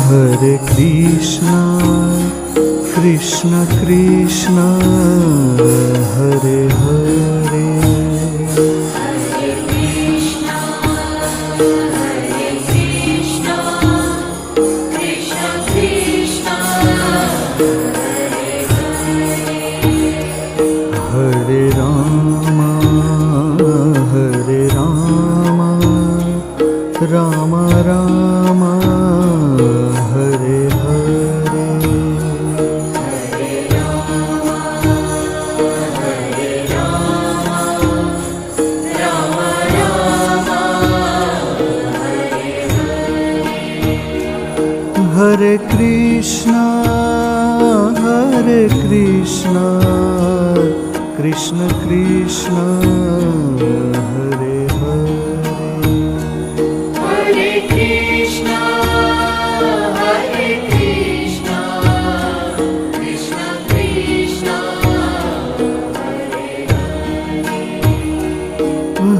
Hare Krishna, Krishna Krishna, Hare Hare. Hare Rama, Rama Rama, Hare Hare. Hare Krishna, Krishna Krishna, Hare Hare. Hare Krishna, Krishna Krishna,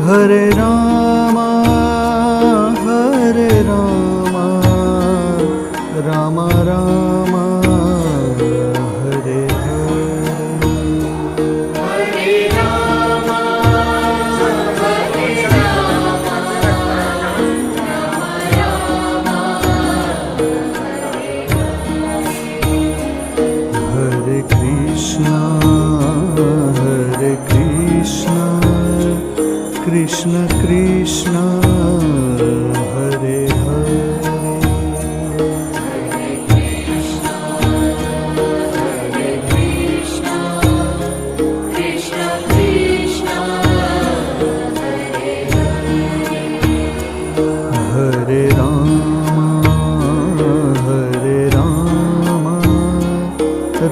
Hare Rama, Rama Rama, Hare Hare. Hare Rama, Hare Krishna, Krishna Krishna, Hare Hare. Krishna Krishna, Hare Rama,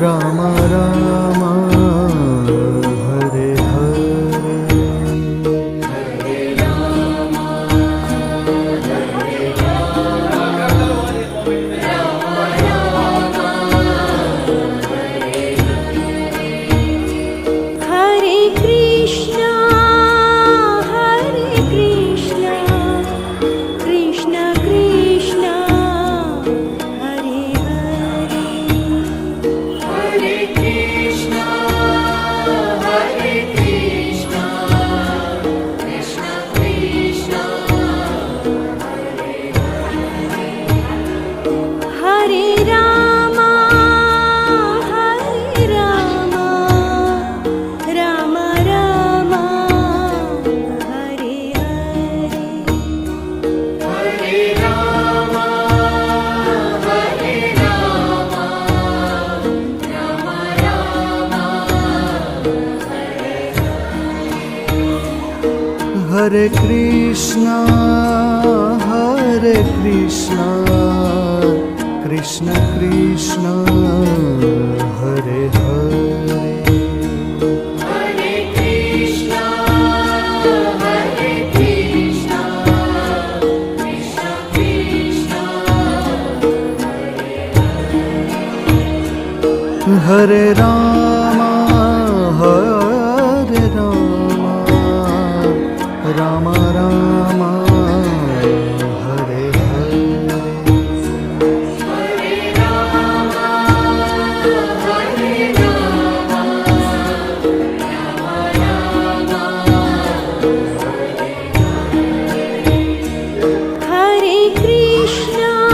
Rama Rama, Hare Hare. Hare Krishna, Krishna Krishna, Hare Hare. Hare Krishna, Krishna Krishna, Hare Rama, Rama Rama, Hare Hare. Hare Rama, Rama Rama, Hare Krishna, Krishna Krishna, Hare Hare. Hare Krishna, Krishna Krishna, Hare Rama, Rama Rama, Hare Hare. Hare Rama,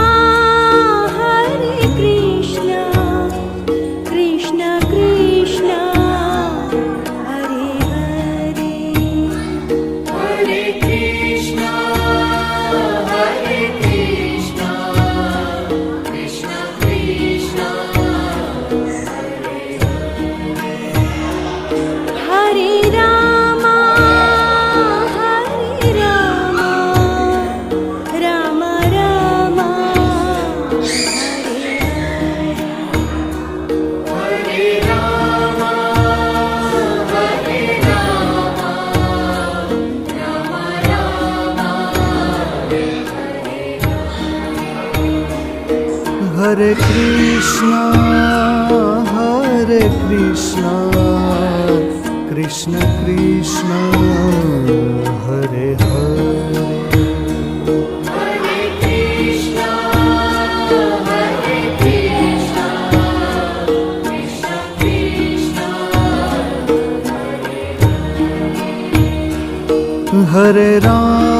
Hare Krishna, Krishna Krishna, Hare Krishna, Krishna Krishna, Hare Hare. Hare Krishna, Hare Krishna, Krishna Krishna, Hare Rama,